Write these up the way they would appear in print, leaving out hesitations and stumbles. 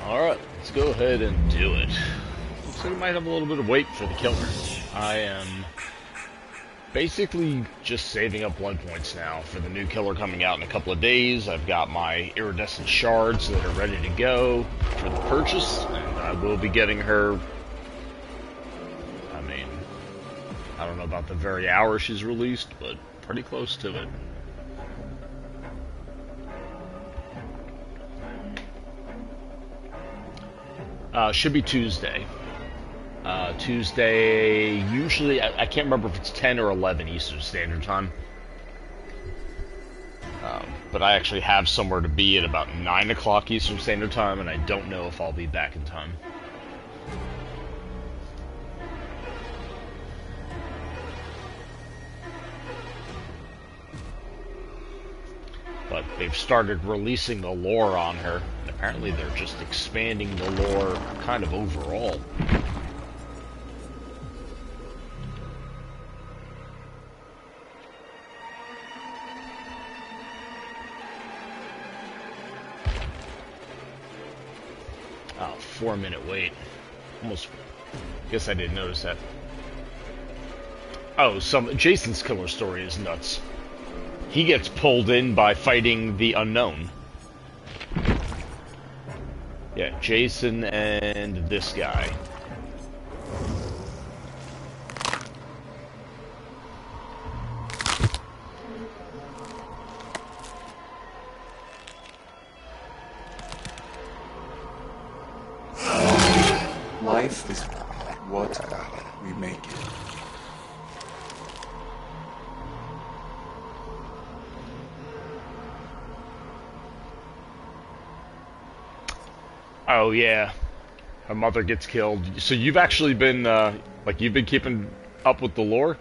Alright, let's go ahead and do it. Looks like we might have a little bit of wait for the killer. I am basically just saving up 1 points now for the new killer coming out in a couple of days. I've got my iridescent shards that are ready to go for the purchase, and I will be getting her. I mean, I don't know about the very hour she's released, but pretty close to it. Should be Tuesday. Tuesday, usually, I can't remember if it's 10 or 11 Eastern Standard Time. But I actually have somewhere to be at about 9 o'clock Eastern Standard Time, and I don't know if I'll be back in time. But they've started releasing the lore on her. Apparently they're just expanding the lore kind of overall. Oh, 4-minute wait. Almost. Guess I didn't notice that. Oh, Jason's killer story is nuts. He gets pulled in by fighting the unknown. Yeah, Jason and this guy. Life is what we make it. Oh yeah, her mother gets killed. So you've actually been you've been keeping up with the lore?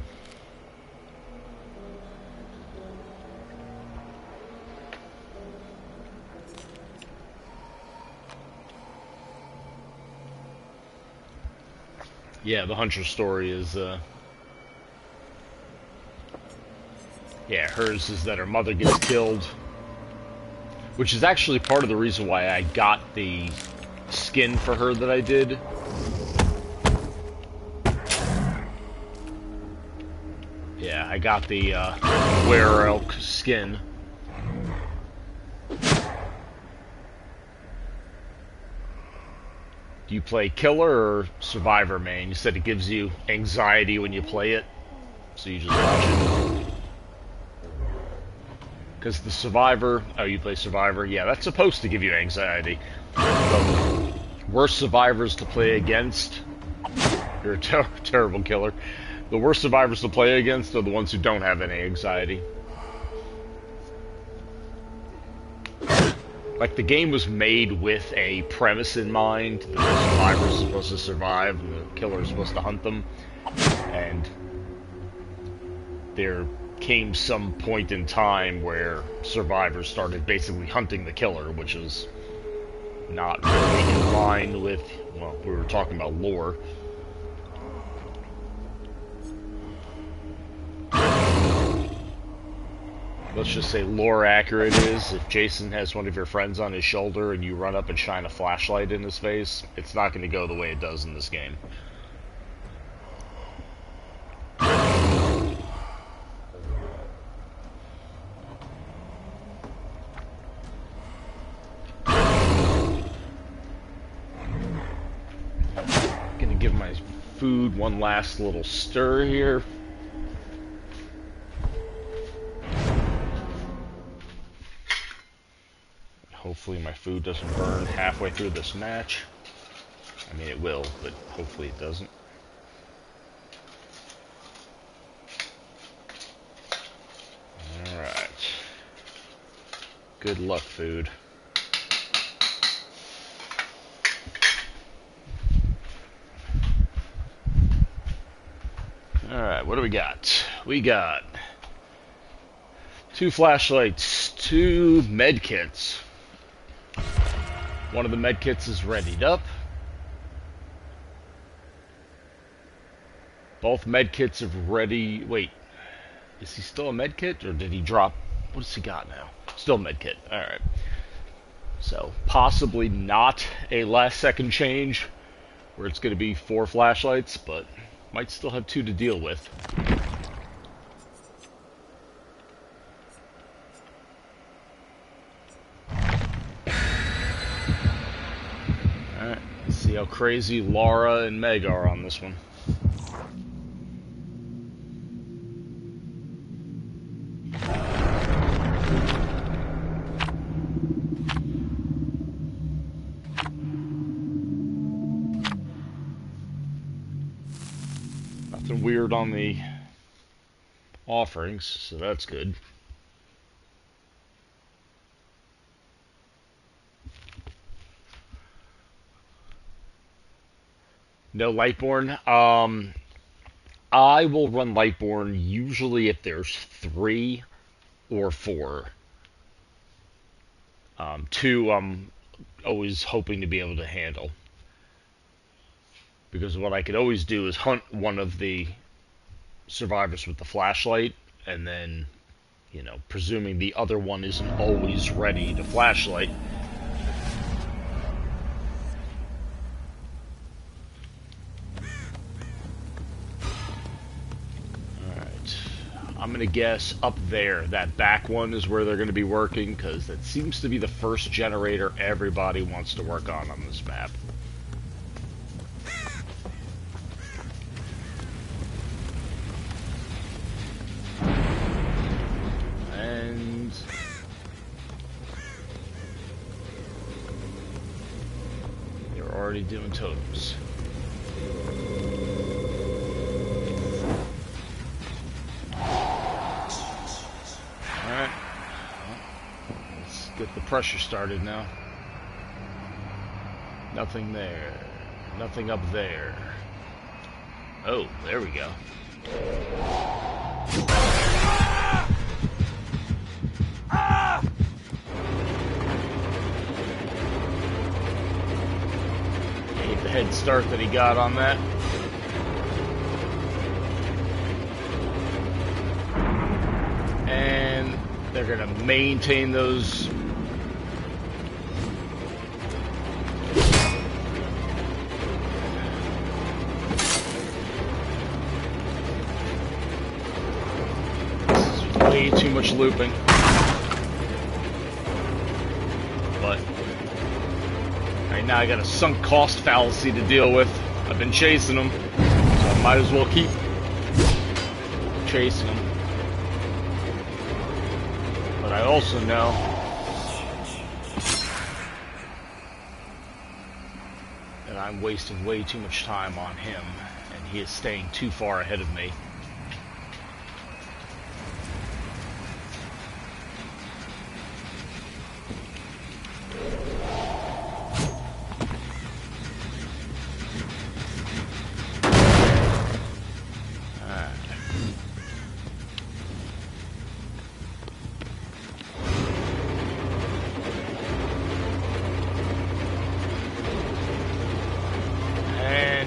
Yeah, the Hunter story is yeah, hers is that her mother gets killed, which is actually part of the reason why I got the skin for her that I did. Yeah, I got the Were-Elk skin. Do you play Killer or Survivor, man? You said it gives you anxiety when you play it, so you just watch it. Because the Survivor... Oh, you play Survivor? Yeah, that's supposed to give you anxiety. But worst survivors to play against... You're a terrible killer. The worst survivors to play against are the ones who don't have any anxiety. Like, the game was made with a premise in mind. The survivors are supposed to survive, and the killer is supposed to hunt them. And there came some point in time where survivors started basically hunting the killer, which is not really in line with, well, we were talking about lore. Let's just say lore accurate is, if Jason has one of your friends on his shoulder and you run up and shine a flashlight in his face, it's not going to go the way it does in this game. Gonna give my food one last little stir here. Hopefully my food doesn't burn halfway through this match. I mean, it will, but hopefully it doesn't. Alright. Good luck, food. Alright, what do we got? We got 2 flashlights, 2 med kits. One of the med kits is readied up. Both med kits are ready. Wait, is he still a med kit, or did he drop? What has he got now? Still med kit. All right. So possibly not a last second change where it's going to be 4 flashlights, but might still have 2 to deal with. Alright, let's see how crazy Lara and Meg are on this one. Nothing weird on the offerings, so that's good. No Lightborn. I will run Lightborn usually if there's 3 or 4. 2 I'm always hoping to be able to handle. Because what I could always do is hunt one of the survivors with the flashlight, and then, you know, presuming the other one isn't always ready to flashlight. Alright. I'm going to guess up there, that back one is where they're going to be working, because that seems to be the first generator everybody wants to work on this map. Already doing totems. Alright. Let's get the pressure started now. Nothing there. Nothing up there. Oh, there we go. Head start that he got on that. And they're going to maintain those. This is way too much looping. But now I got a sunk cost fallacy to deal with. I've been chasing them, so I might as well keep chasing them. But I also know that I'm wasting way too much time on him, and he is staying too far ahead of me.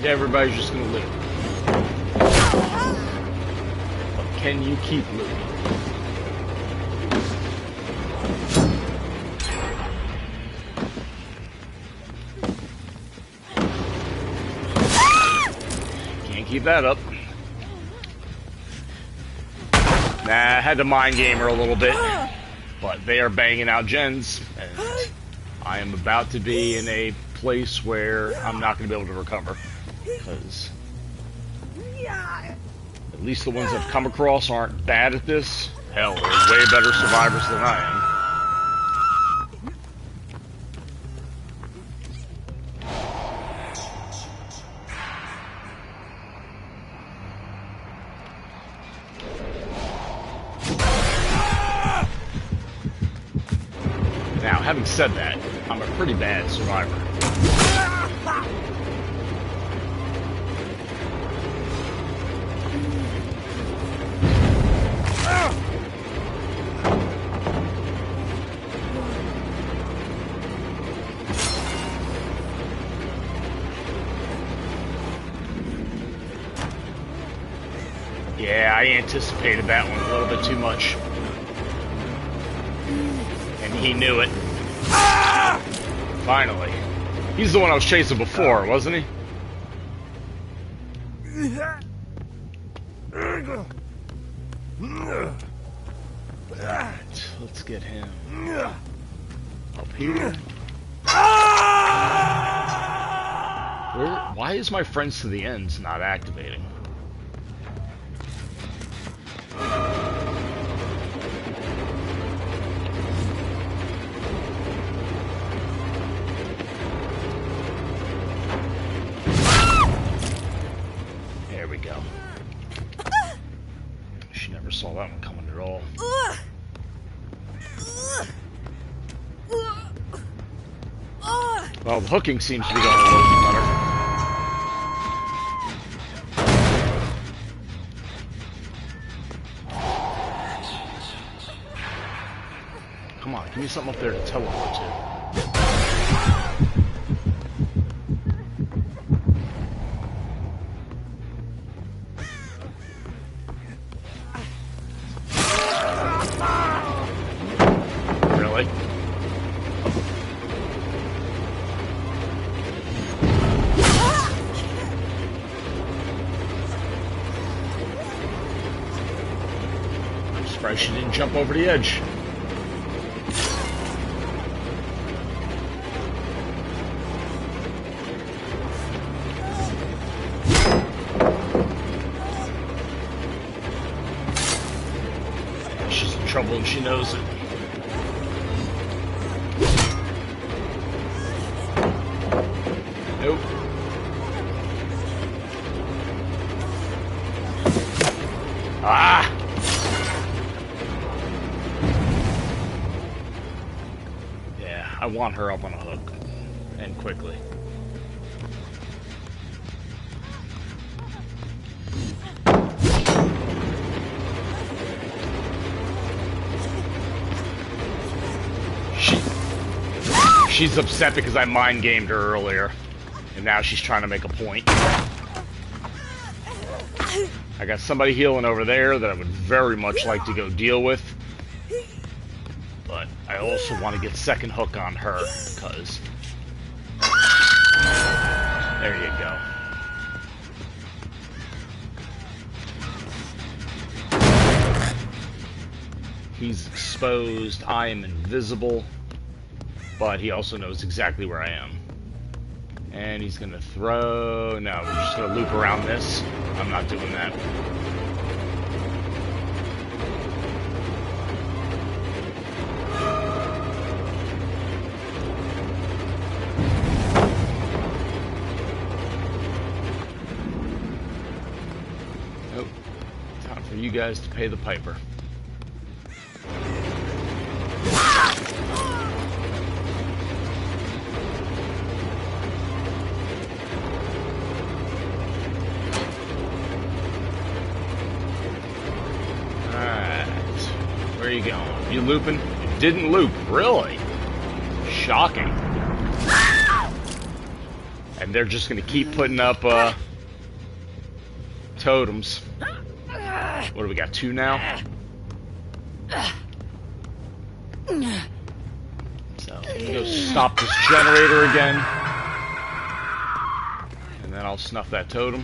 Everybody's just gonna loot. But can you keep looting? Can't keep that up. Nah, I had to mind game her a little bit. But they are banging out gens, and I am about to be in a place where I'm not gonna be able to recover. Because at least the ones I've come across aren't bad at this. Hell, they're way better survivors than I am. Now, having said that, I'm a pretty bad survivor. Yeah, I anticipated that one a little bit too much. And he knew it. Ah! Finally. He's the one I was chasing before, wasn't he? Alright, let's get him up here. Why is my friends to the ends not activating? There we go. She never saw that one coming at all. Well, the hooking seems to be going a little bit better. Come on, give me something up there to teleport to. Really? I'm surprised she didn't jump over the edge. She's in trouble and she knows it. Nope. Ah! Yeah, I want her up on a hook. And quickly. She's upset because I mind gamed her earlier. And now she's trying to make a point. I got somebody healing over there that I would very much like to go deal with. But I also want to get second hook on her, because... There you go. He's exposed. I am invisible. But he also knows exactly where I am. And he's gonna throw... No, we're just gonna loop around this. I'm not doing that. Nope. Time for you guys to pay the piper. Where are you going? You looping? You didn't loop. Really? Shocking. And they're just going to keep putting up totems. What do we got? 2 now? So, go stop this generator again. And then I'll snuff that totem.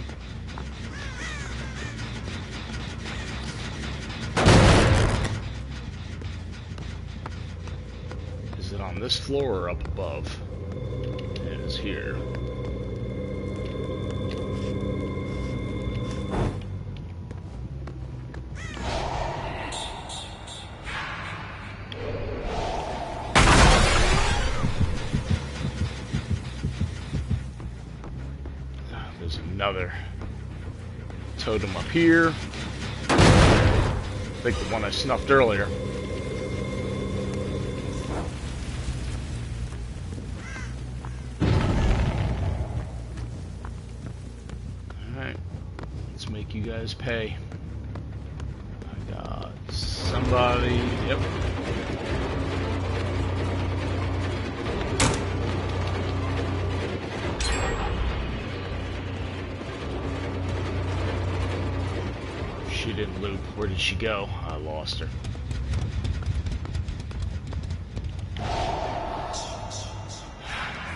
Is it on this floor or up above? It is here. There's another totem up here. I think the one I snuffed earlier. Make you guys pay. I got somebody. Yep. She didn't loop. Where did she go? I lost her.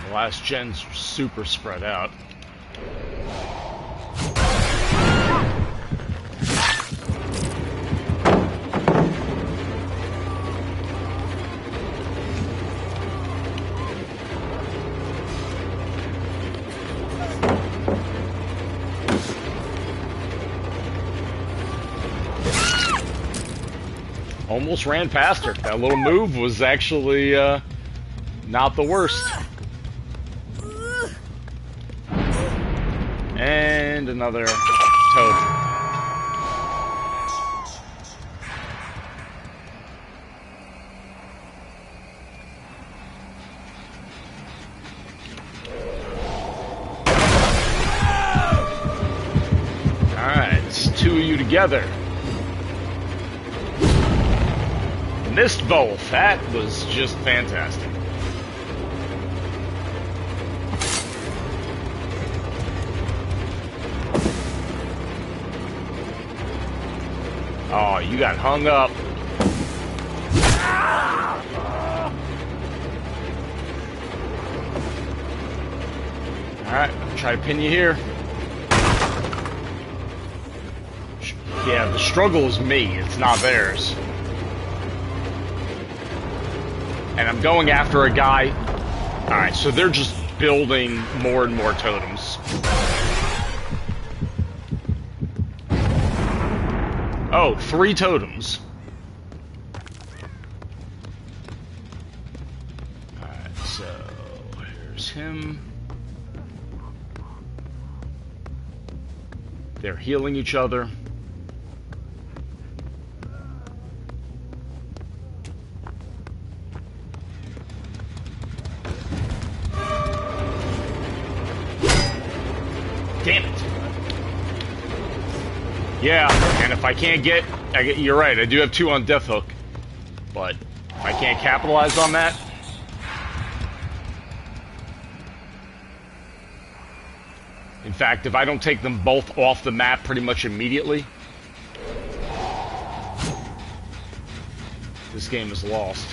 The last gen's super spread out. Almost ran past her. That little move was actually not the worst. And another toad. Alright, it's two of you together. Missed both. That was just fantastic. Oh, you got hung up. Alright, I'll try to pin you here. Yeah, the struggle is me, it's not theirs. And I'm going after a guy. Alright, so they're just building more and more totems. Oh, 3 totems. Alright, so here's him. They're healing each other. Damn it. Yeah, and if I can't get... You're right, I do have 2 on Death Hook. But if I can't capitalize on that... In fact, if I don't take them both off the map pretty much immediately... this game is lost.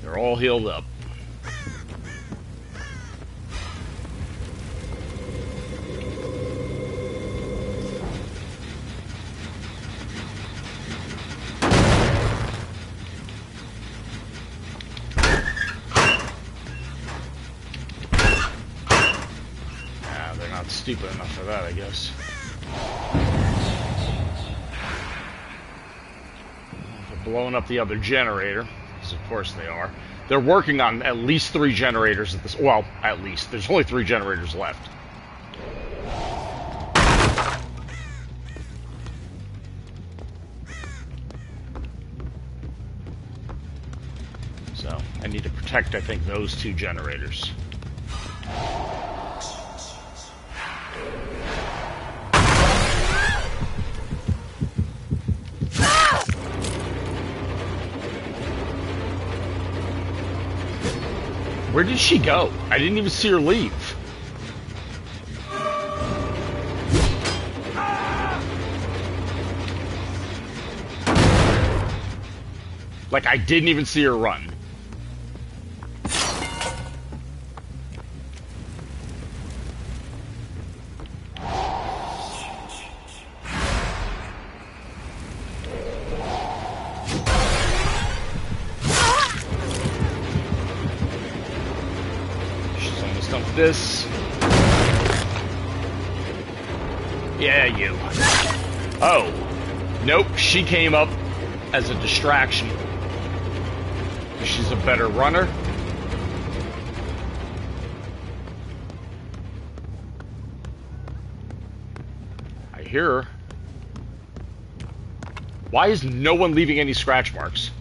They're all healed up. Stupid enough for that, I guess. They're blowing up the other generator, because of course they are. They're working on at least 3 generators at this. Well, at least there's only 3 generators left. So I need to protect, I think, those 2 generators. Where did she go? I didn't even see her leave. Like, I didn't even see her run. This. Yeah, you. Oh. Nope, she came up as a distraction. She's a better runner. I hear her. Why is no one leaving any scratch marks?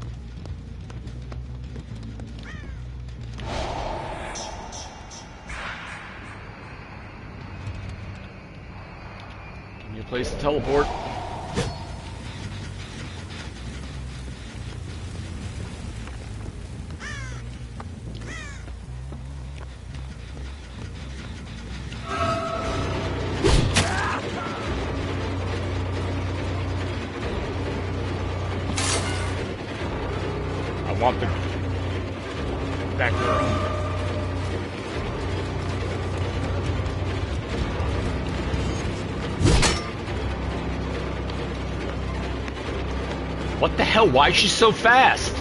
Place to teleport. I want that girl. What the hell? Why is she so fast?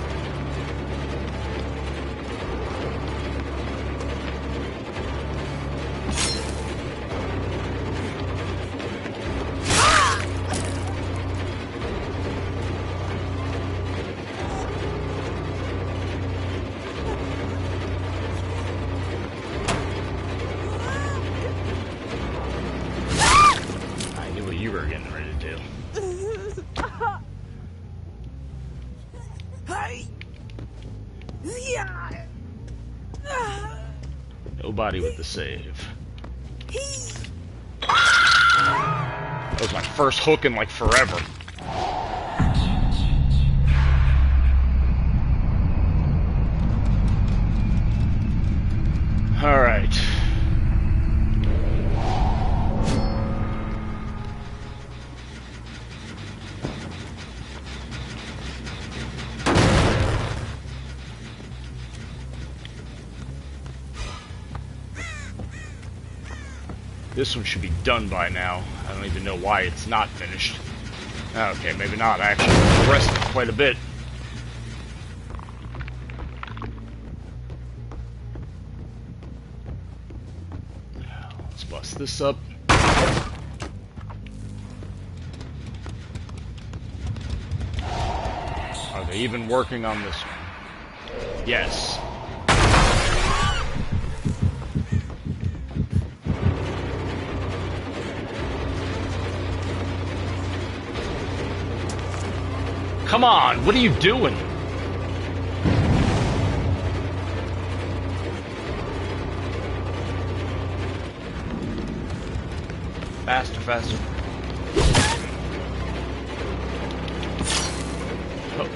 I knew what you were getting ready to do. Nobody with the save. That was my first hook in like forever. Alright. This one should be done by now. I don't even know why it's not finished. Okay, maybe not. I actually progressed it quite a bit. Let's bust this up. Are they even working on this one? Yes. Come on, what are you doing? Faster, faster. Hook.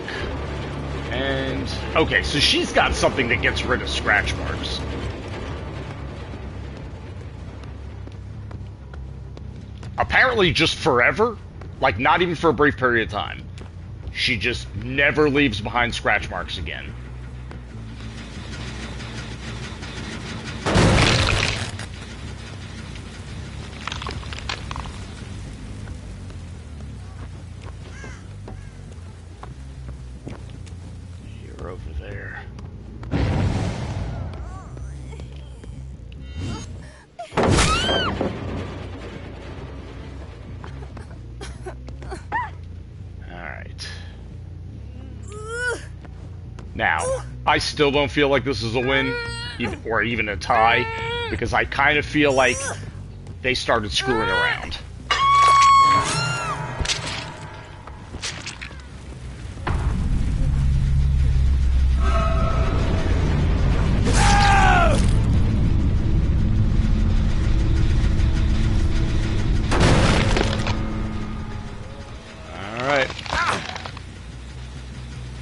And... okay, so she's got something that gets rid of scratch marks. Apparently just forever. Like, not even for a brief period of time. She just never leaves behind scratch marks again. You're over there. Now, I still don't feel like this is a win, or even a tie, because I kind of feel like they started screwing around. Alright.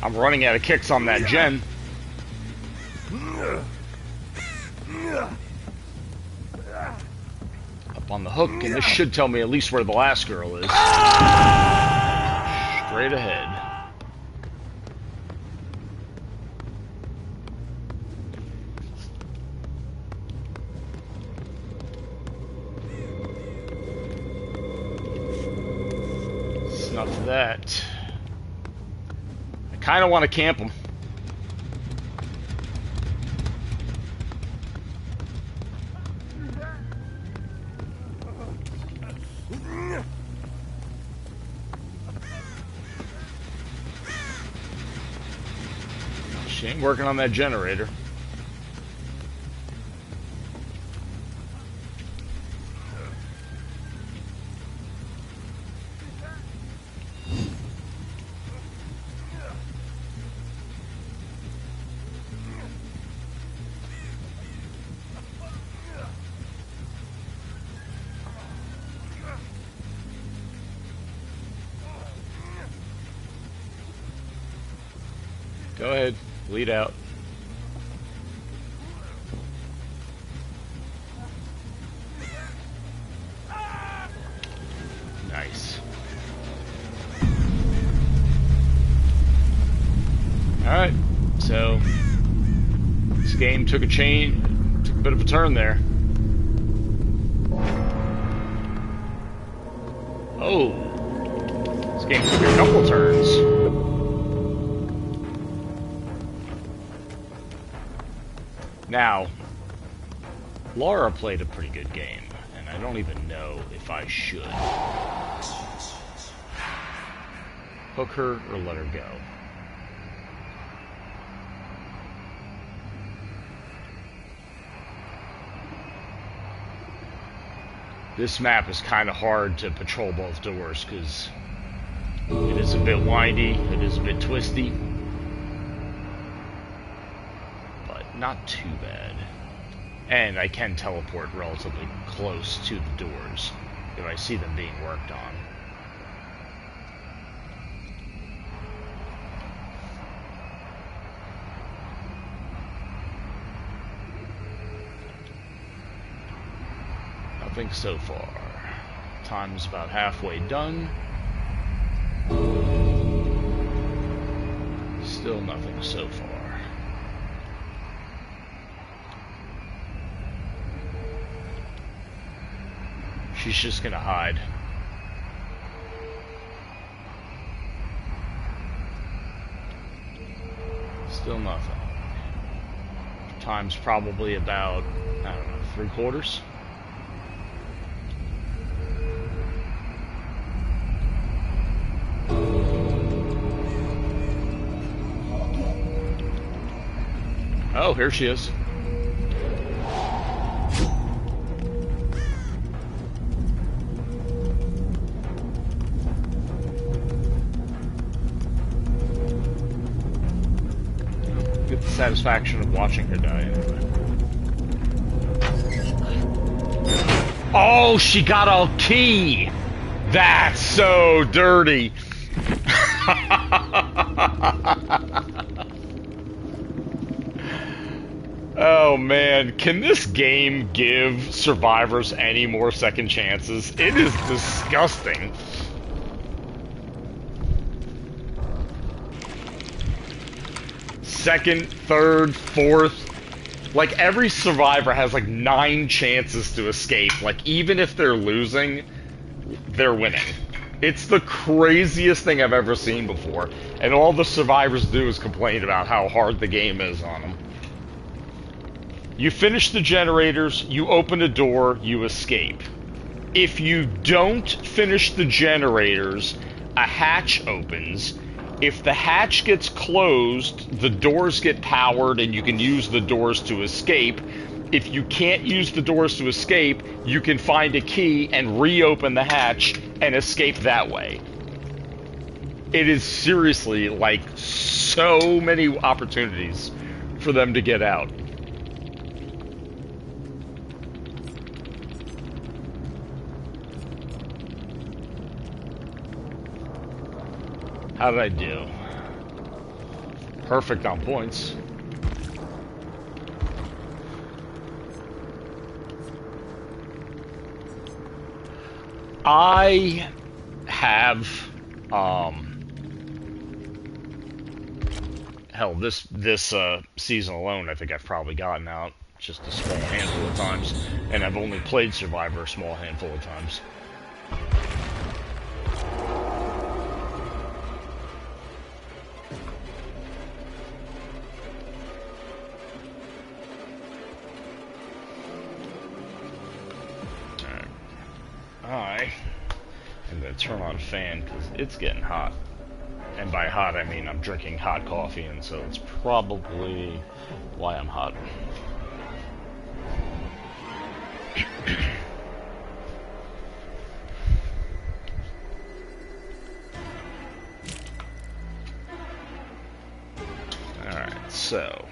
I'm running out of kicks on that gen. Up on the hook, and this should tell me at least where the last girl is. Straight ahead. Snuff that. I kind of want to camp them. She ain't working on that generator. Go ahead, lead out. Nice. All right, So, this game took a bit of a turn there. Oh, this game took a couple turns. Now, Laura played a pretty good game, and I don't even know if I should hook her or let her go. This map is kind of hard to patrol both doors because it is a bit windy, it is a bit twisty, but not too bad. And I can teleport relatively close to the doors if I see them being worked on. Nothing so far. Time's about halfway done. Still nothing so far. She's just gonna hide. Still nothing. Time's probably about, I don't know, 3/4. Oh, here she is. Get the satisfaction of watching her die anyway. Oh, she got a key! That's so dirty! Oh man, can this game give survivors any more second chances? It is disgusting. Second, third, fourth. Like every survivor has like 9 chances to escape. Like even if they're losing, they're winning. It's the craziest thing I've ever seen before. And all the survivors do is complain about how hard the game is on them. You finish the generators, you open a door, you escape. If you don't finish the generators, a hatch opens. If the hatch gets closed, the doors get powered and you can use the doors to escape. If you can't use the doors to escape, you can find a key and reopen the hatch and escape that way. It is seriously like so many opportunities for them to get out. How did I do? Perfect on points. I have, hell, this season alone, I think I've probably gotten out just a small handful of times, and I've only played Survivor a small handful of times. I'm going to turn on a fan because it's getting hot. And by hot, I mean I'm drinking hot coffee, and so it's probably why I'm hot. Alright, so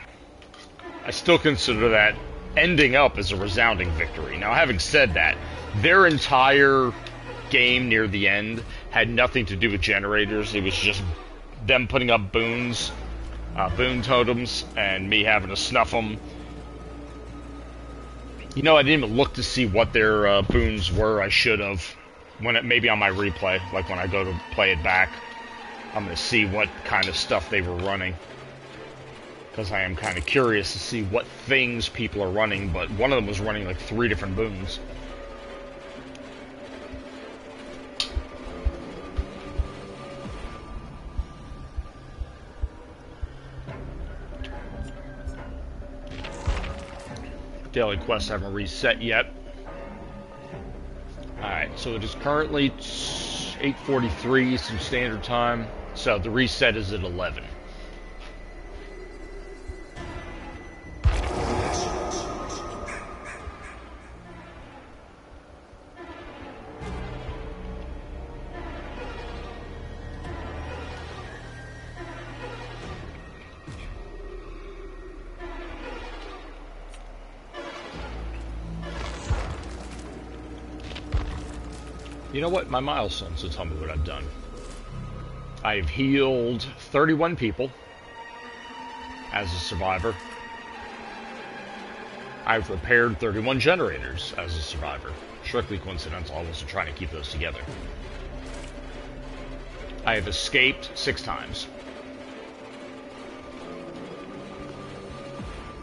I still consider that ending up as a resounding victory. Now, having said that, their entire game near the end had nothing to do with generators. It was just them putting up boons, boon totems, and me having to snuff them. You know, I didn't even look to see what their boons were. I should have. Maybe on my replay, like when I go to play it back, I'm going to see what kind of stuff they were running. because I am kind of curious to see what things people are running, but one of them was running like 3 different boons. Daily quests haven't reset yet. Alright, so it is currently 8:43 Eastern Standard Time, so the reset is at 11. You know what? My milestones will tell me what I've done. I've healed 31 people as a survivor. I've repaired 31 generators as a survivor. Strictly coincidental, I wasn't trying to keep those together. I have escaped 6 times.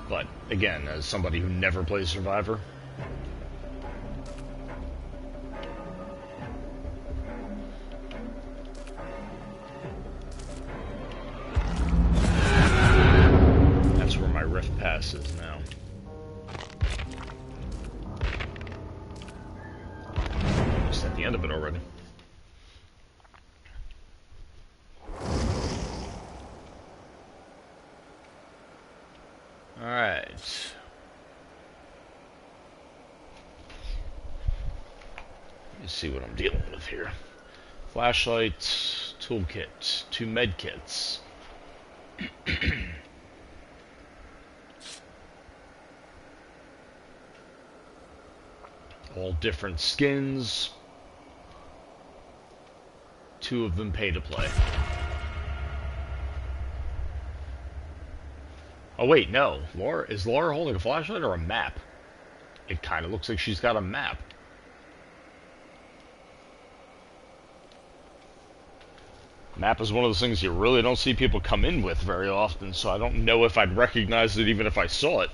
But, again, as somebody who never plays Survivor, passes now. Just at the end of it already. Alright. Let me see what I'm dealing with here. Flashlight, toolkit, 2 medkits. All different skins. 2 of them pay to play. Oh wait, no. Is Laura holding a flashlight or a map? It kind of looks like she's got a map. Map is one of those things you really don't see people come in with very often, so I don't know if I'd recognize it even if I saw it.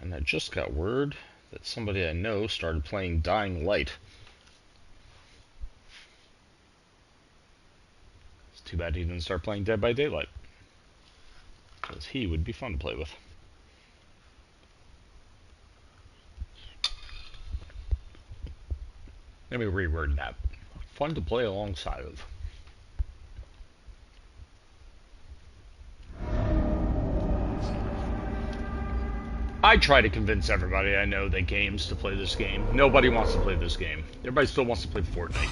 And I just got word that somebody I know started playing Dying Light. It's too bad he didn't start playing Dead by Daylight, because he would be fun to play with. Let me reword that. Fun to play alongside of. I try to convince everybody I know that games to play this game. Nobody wants to play this game. Everybody still wants to play Fortnite.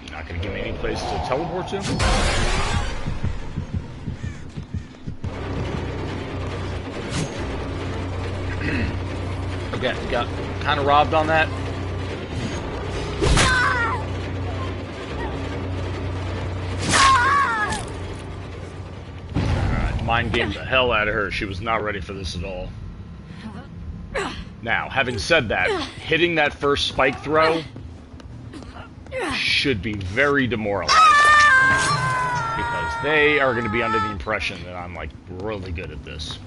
You're not going to give me any place to teleport to? Again, got kind of robbed on that. Alright, mind gamed the hell out of her. She was not ready for this at all. Now, having said that, hitting that first spike throw should be very demoralizing, because they are going to be under the impression that I'm, like, really good at this.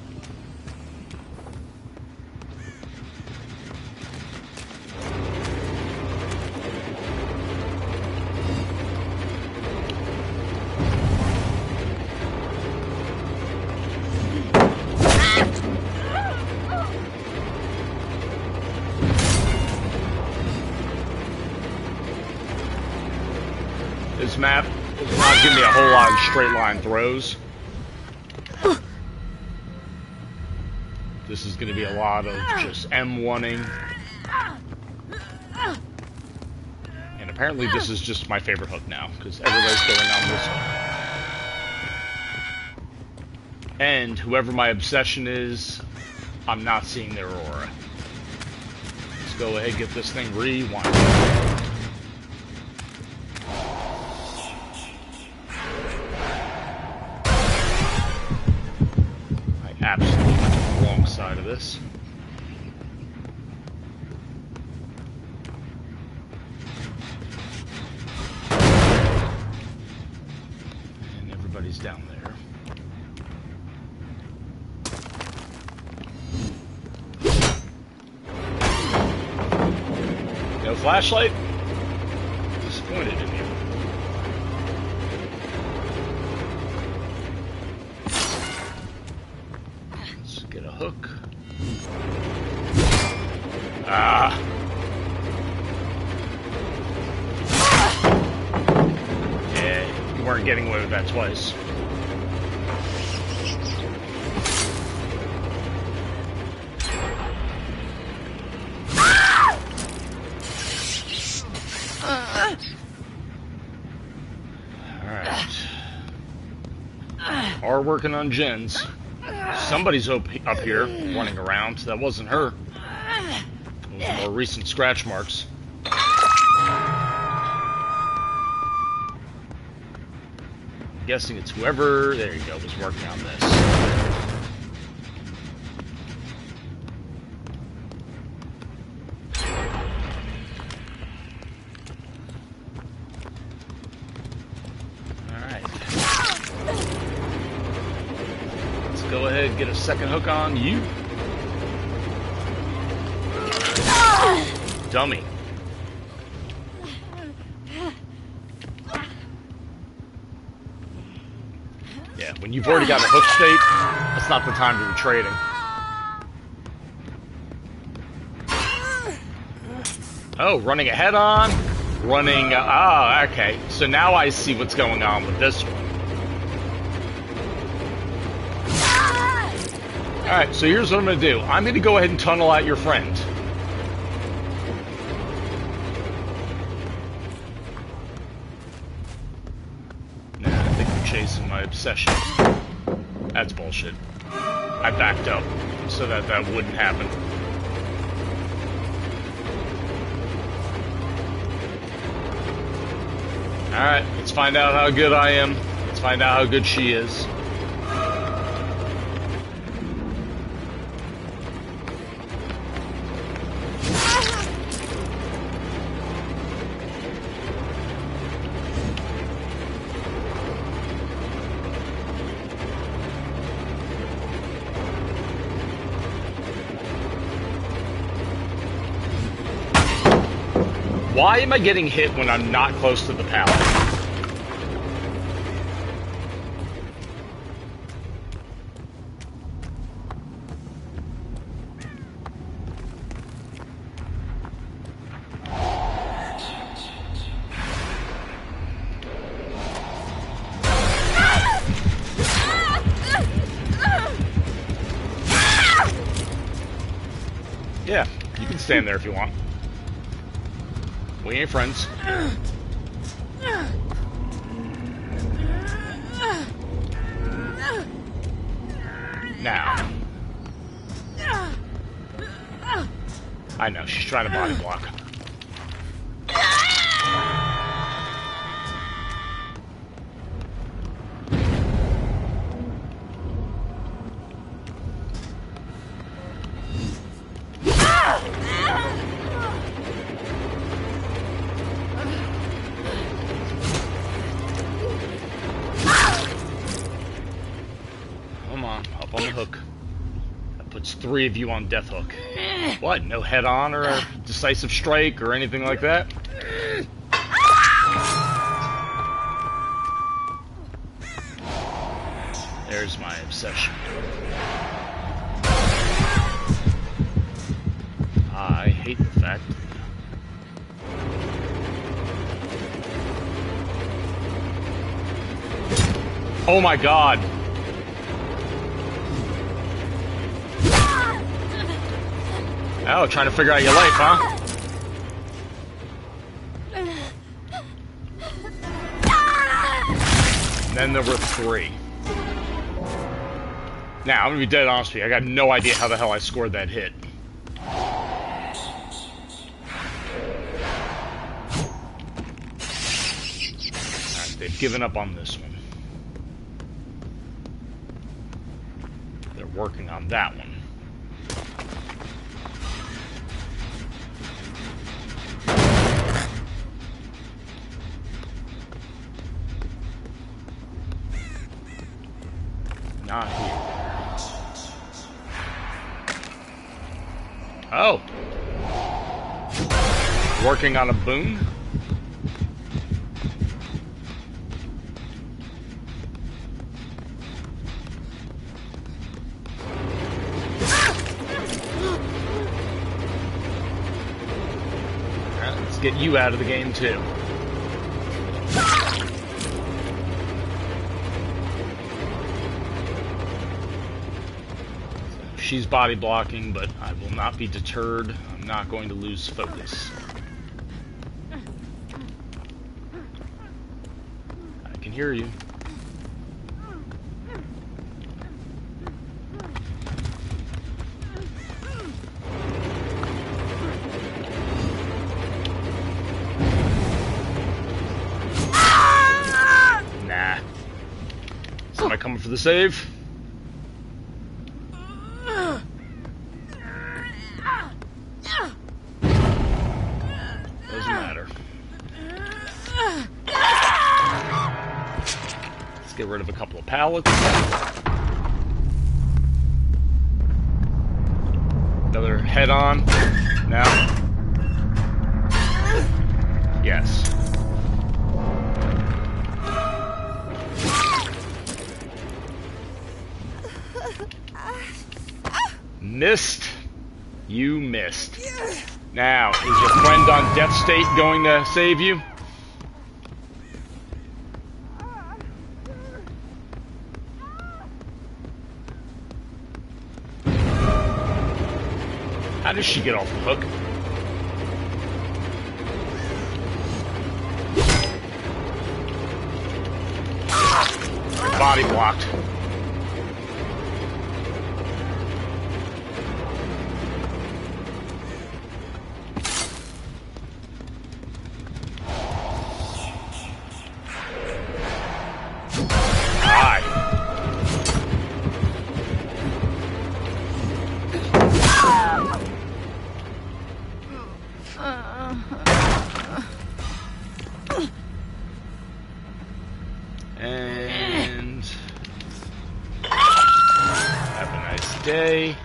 This map does not give me a whole lot of straight line throws. This is going to be a lot of just M1ing. And apparently this is just my favorite hook now, because everybody's going on this hook. And whoever my obsession is, I'm not seeing their aura. Let's go ahead and get this thing rewind. I absolutely went to the wrong side of this. And everybody's down there. No flashlight? Disappointed in you. Let's get a hook. Ah. Yeah, you weren't getting away with that twice. Are working on gens. Somebody's up here running around. That wasn't her. Those are more recent scratch marks. I'm guessing it's whoever, there you go, was working on this. Go ahead and get a second hook on you. Dummy. Yeah, when you've already got a hook state, that's not the time to be trading. Oh, running a head on, running, okay. So now I see what's going on with this one. Alright, so here's what I'm going to do. I'm going to go ahead and tunnel out your friend. Nah, I think you're chasing my obsession. That's bullshit. I backed up so that wouldn't happen. Alright, let's find out how good I am. Let's find out how good she is. Why am I getting hit when I'm not close to the pallet? Yeah, you can stand there if you want. We ain't friends. Now. I know, she's trying to body block. Up on the hook. That puts 3 of you on death hook. What? No head on or a decisive strike or anything like that? There's my obsession. I hate the fact. Oh my god. Oh, trying to figure out your life, huh? And then there were 3. Now, I'm gonna be dead honest with you, I got no idea how the hell I scored that hit. Alright, they've given up on this one. They're working on that one. Not here. Oh. Working on a boon? Alright, let's get you out of the game too. She's body blocking, but I will not be deterred. I'm not going to lose focus. I can hear you. Nah. Somebody coming for the save? Get rid of a couple of pallets. Another head on. Now. Yes. Missed. You missed. Now, is your friend on death state going to save you? How does she get off the hook? Body blocked. And have a nice day.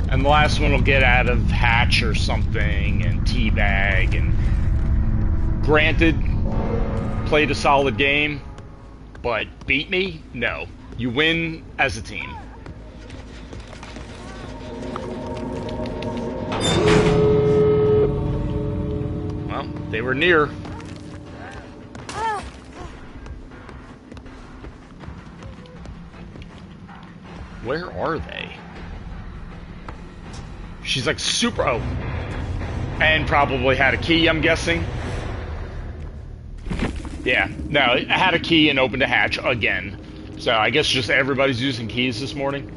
And the last one will get out of hatch or something and teabag. And granted, played a solid game, but beat me? No. You win as a team. Well, they were near. Where are they? She's like super... Oh. And probably had a key, I'm guessing. Yeah. No, I had a key and opened a hatch again. So I guess just everybody's using keys this morning.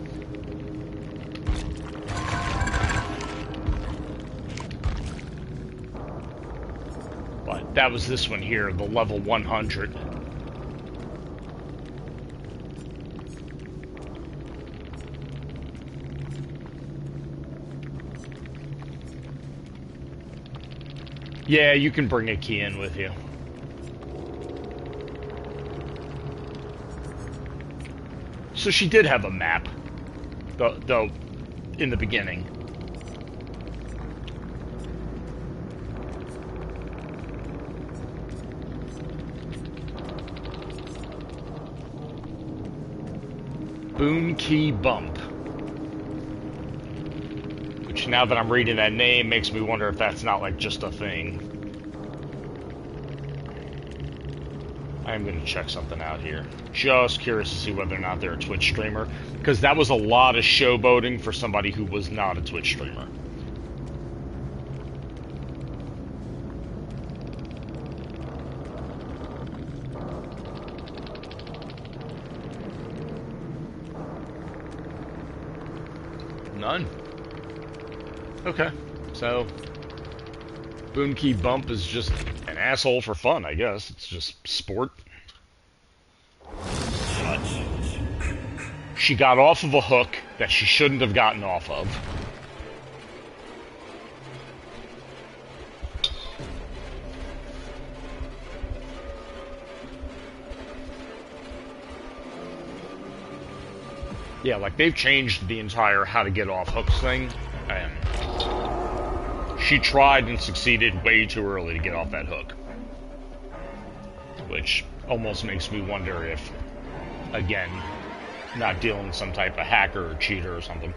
But that was this one here, the level 100. Yeah, you can bring a key in with you. So she did have a map, though, in the beginning. Boon Key Bump. Which, now that I'm reading that name, makes me wonder if that's not like just a thing. I am going to check something out here. Just curious to see whether or not they're a Twitch streamer, because that was a lot of showboating for somebody who was not a Twitch streamer. None. Okay, so Boomkey Bump is just an asshole for fun, I guess. It's just sport. But she got off of a hook that she shouldn't have gotten off of. Yeah, like, they've changed the entire how to get off hooks thing, and she tried and succeeded way too early to get off that hook. Which almost makes me wonder if, again, not dealing with some type of hacker or cheater or something.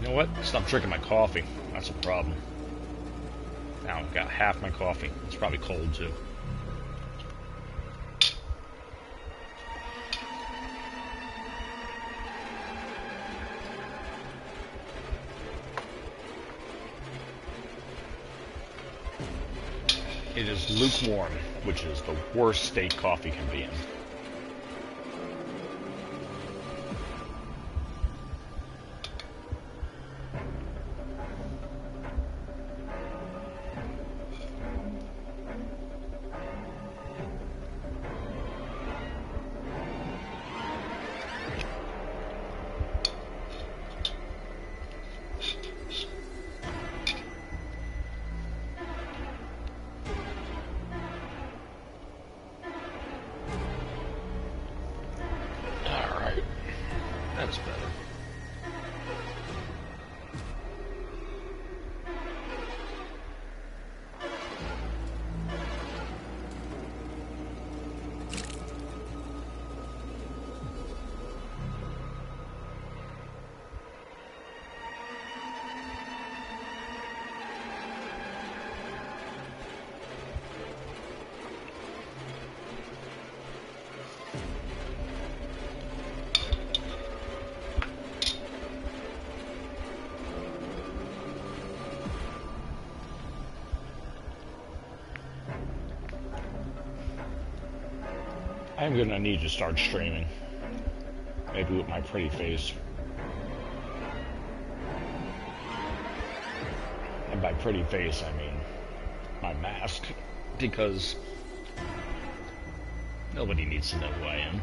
You know what? Stop drinking my coffee. That's a problem. Now I've got half my coffee. It's probably cold too. It is lukewarm, which is the worst state coffee can be in. That's better. I'm gonna need to start streaming. Maybe with my pretty face. And by pretty face, I mean my mask. Because nobody needs to know who I am.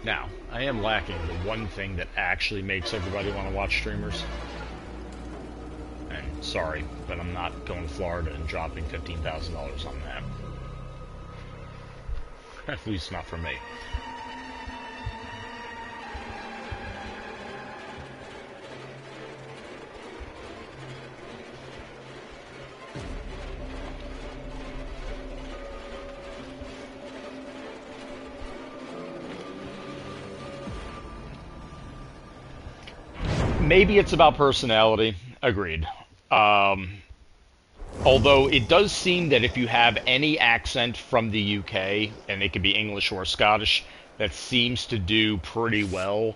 Now, I am lacking the one thing that actually makes everybody want to watch streamers. And sorry, but I'm not going to Florida and dropping $15,000 on that. At least not for me. Maybe it's about personality. Agreed. Although it does seem that if you have any accent from the UK, and it could be English or Scottish, that seems to do pretty well.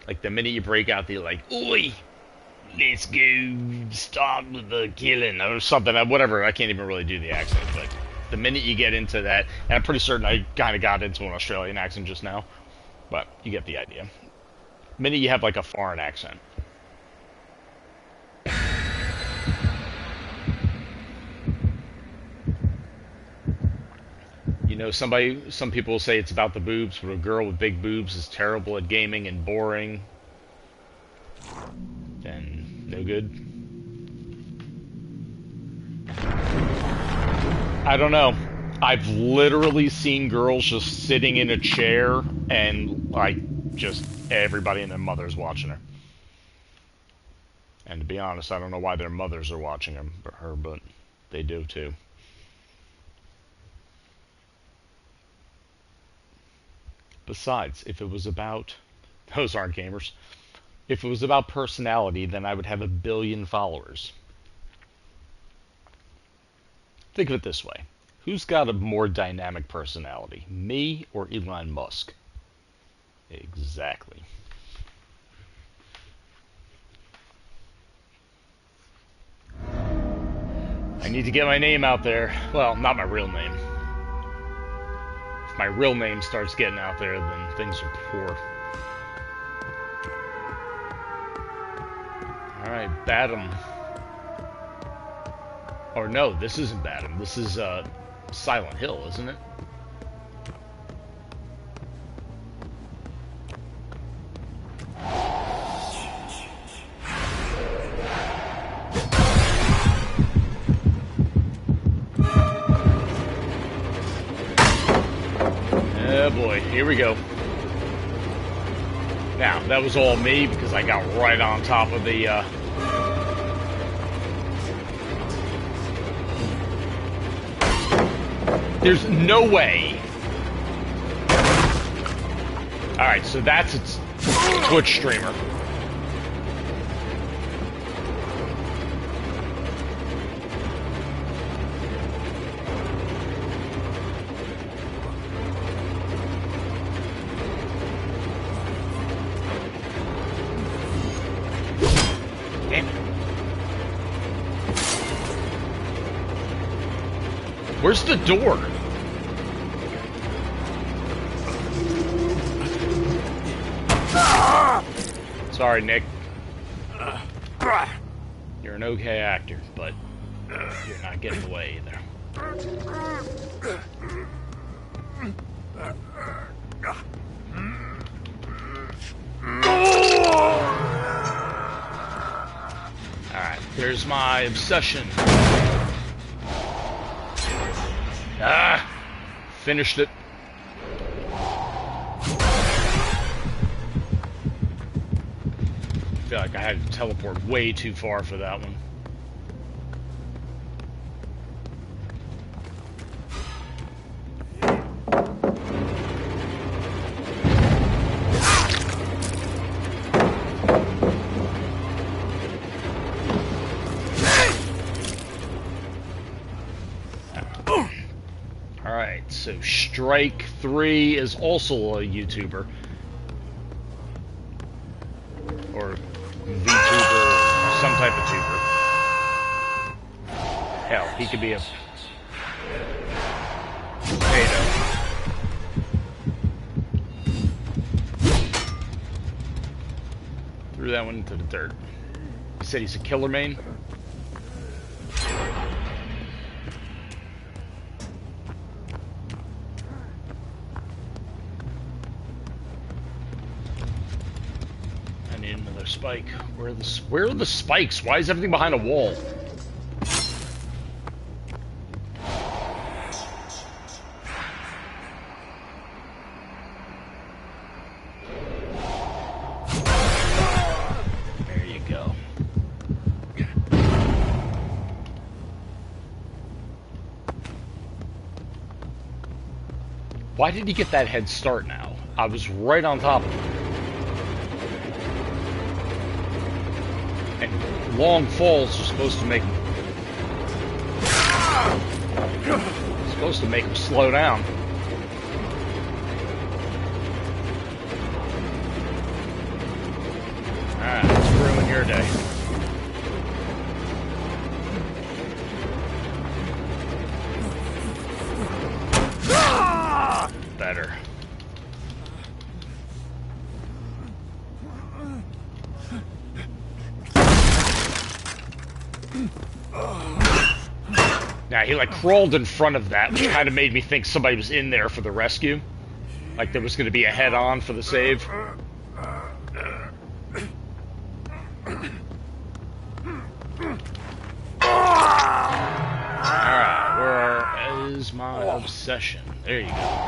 Like the minute you break out the like, oi, let's go start with the killing or something, whatever. I can't even really do the accent, but the minute you get into that, and I'm pretty certain I kind of got into an Australian accent just now, but you get the idea. The minute you have like a foreign accent. You know, some people will say it's about the boobs, but a girl with big boobs is terrible at gaming and boring. Then, no good. I don't know. I've literally seen girls just sitting in a chair and, like, just everybody and their mother's watching her. And to be honest, I don't know why their mothers are watching her, but they do too. Besides, if it was about... Those aren't gamers. If it was about personality, then I would have 1 billion followers. Think of it this way. Who's got a more dynamic personality, me or Elon Musk? Exactly. I need to get my name out there. Well, not my real name. If my real name starts getting out there, then things are poor. Alright, Badham. Or no, this isn't Badham. This is Silent Hill, isn't it? Oh boy, here we go. Now, that was all me because I got right on top of the... There's no way. Alright, so that's its Twitch streamer. Damn it. Where's the door? Sorry, Nick. You're an okay actor, but you're not getting away either. Alright, there's my obsession. Ah! Finished it. I feel like I had to teleport way too far for that one. Alright, so Strike 3 is also a YouTuber. Or VTuber, some type of tuber. Hell, he could be a potato. Threw that one into the dirt. He said he's a killer main. Spike. Where are the spikes? Why is everything behind a wall? There you go. Why did he get that head start now? I was right on top of him. And long falls are supposed to make him slow down. Alright, let's ruin your day. Better. Now, he like crawled in front of that, which kind of made me think somebody was in there for the rescue. Like there was going to be a head-on for the save. Alright, my obsession. There you go.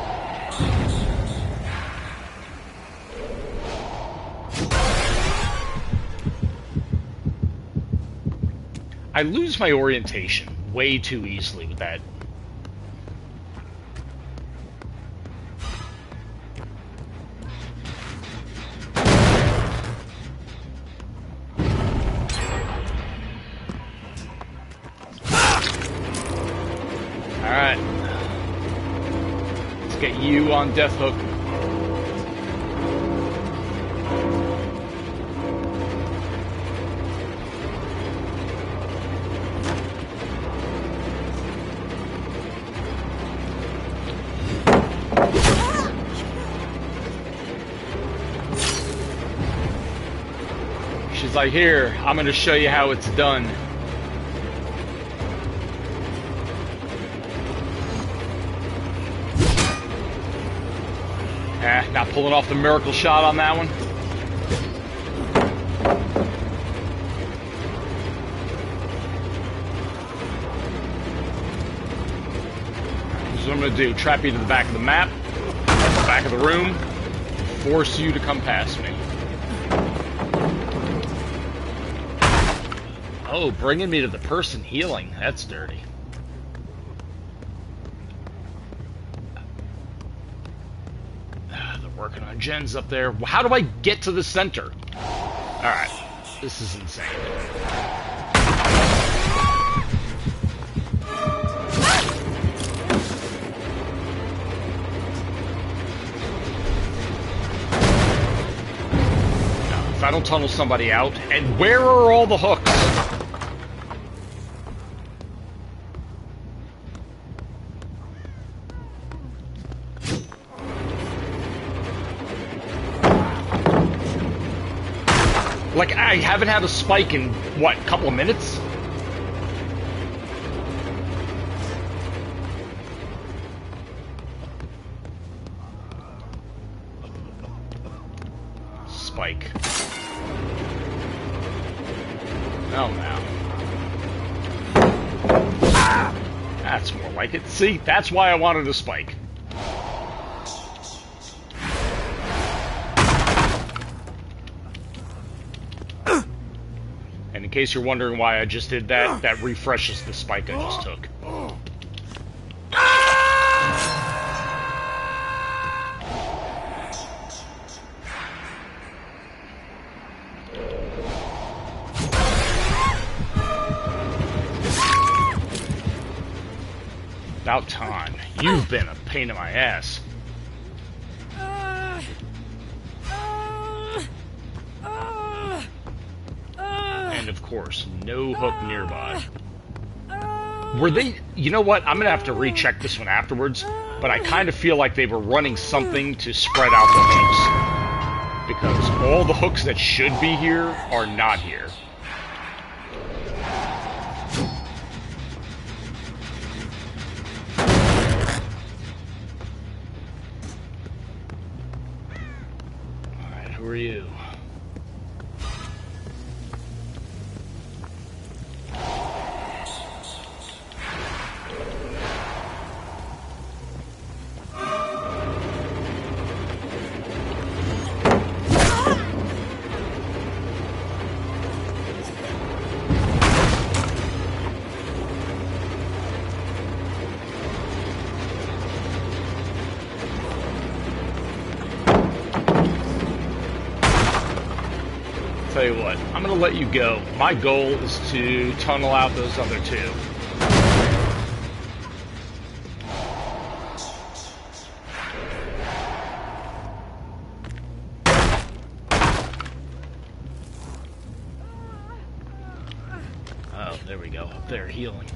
I lose my orientation way too easily with that. Alright. Let's get you on Death Hook. She's like, here, I'm gonna show you how it's done. Not pulling off the miracle shot on that one. This is what I'm gonna do. Trap you to the back of the map, the back of the room, force you to come past me. Oh, bringing me to the person healing. That's dirty. They're working on gens up there. How do I get to the center? Alright. This is insane. Now, if I don't tunnel somebody out, and where are all the hooks? Like, I haven't had a spike in, what, a couple of minutes? Spike. Oh, no. That's more like it. See, that's why I wanted a spike. And in case you're wondering why I just did that, that refreshes the spike I just took. About time. You've been a pain in my ass. And of course, no hook nearby. Were they... You know what? I'm going to have to recheck this one afterwards, but I kind of feel like they were running something to spread out the hooks. Because all the hooks that should be here are not here. Alright, who are you? Tell you what, I'm gonna let you go. My goal is to tunnel out those other two. Oh, there we go. Up there, healing.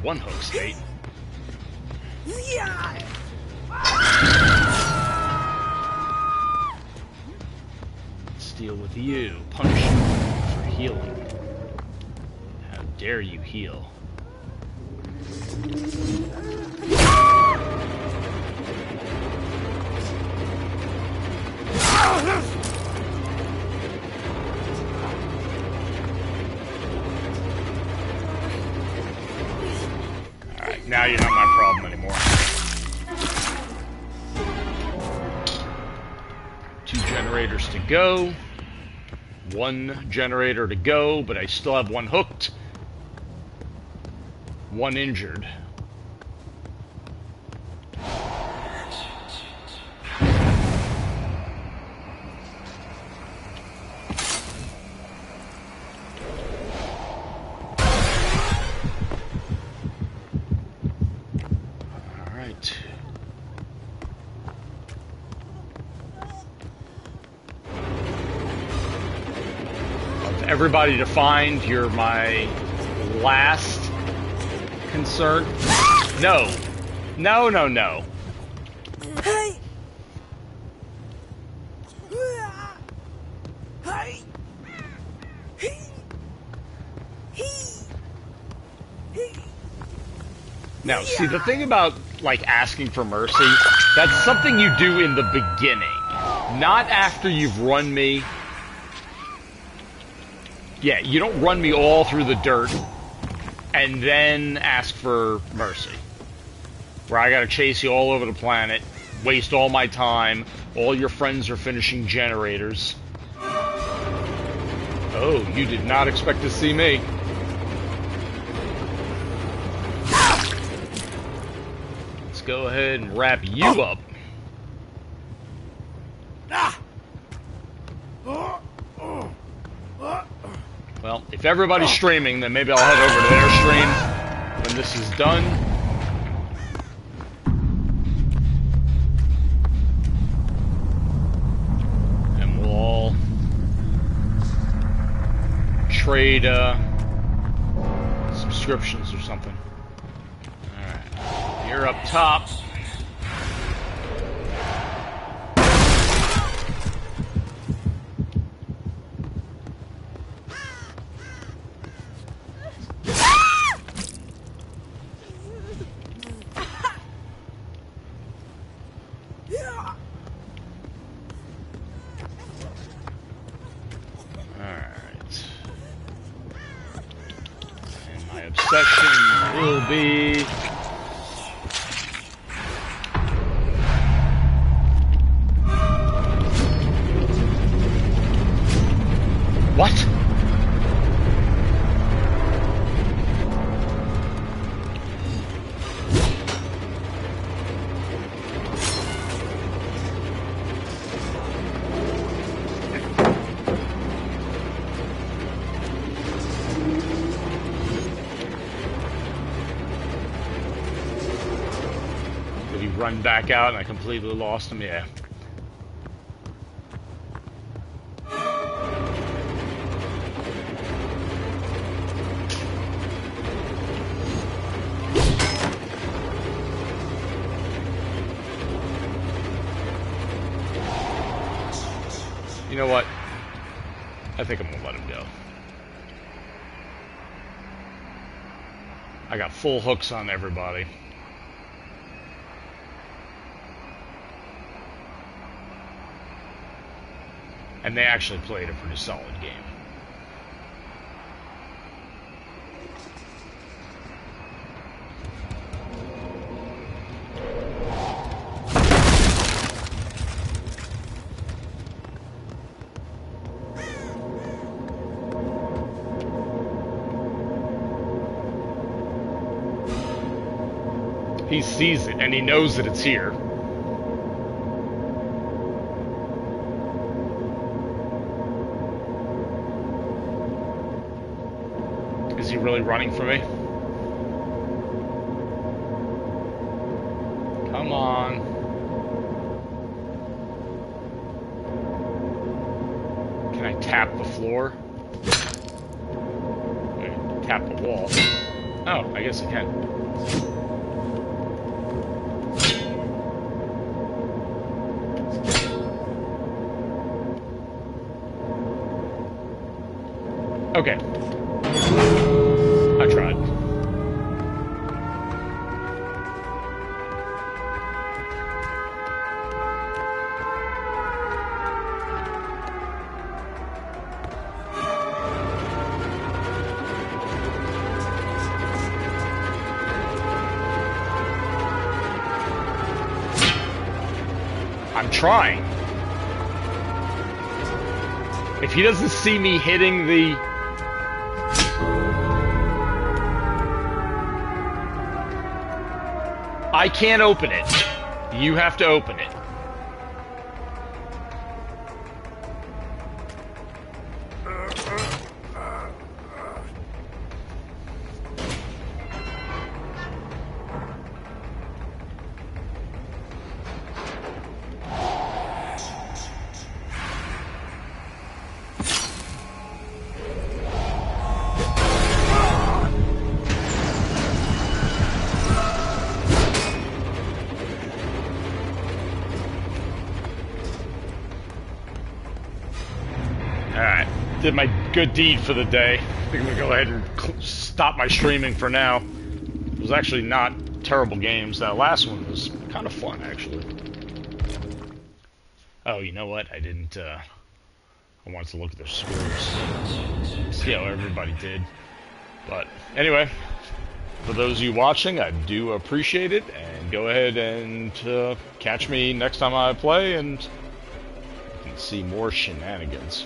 One hook state. Let's deal with you. Punish you for healing. How dare you heal? Alright, now you're not my problem anymore. 2 generators to go. 1 generator to go, but I still have 1 hooked. 1 injured. Alright. Of everybody to find, you're my last concern. No. No, no, no. Hey. Now, see, the thing about, like, asking for mercy, that's something you do in the beginning. Not after you've run me. Yeah, you don't run me all through the dirt and then ask for mercy. Where I gotta chase you all over the planet, waste all my time, all your friends are finishing generators. Oh, you did not expect to see me. Let's go ahead and wrap you up. Well, if everybody's streaming, then maybe I'll head over to their stream when this is done. And we'll all trade subscriptions or something. Alright, you're up top. Obsession will be what? Run back out and I completely lost him, yeah. You know what? I think I'm gonna let him go. I got full hooks on everybody. And they actually played a pretty solid game. He sees it, and he knows that it's here. Is he really running for me? Come on. Can I tap the floor? Tap the wall. Oh, I guess I can. Okay. I tried. I'm trying. If he doesn't see me hitting the... I can't open it. You have to open it. Alright, did my good deed for the day. I think I'm gonna go ahead and stop my streaming for now. It was actually not terrible games. That last one was kind of fun, actually. Oh, you know what? I didn't, I wanted to look at their scores. See how everybody did. But, anyway, for those of you watching, I do appreciate it, and go ahead and catch me next time I play, and you can see more shenanigans.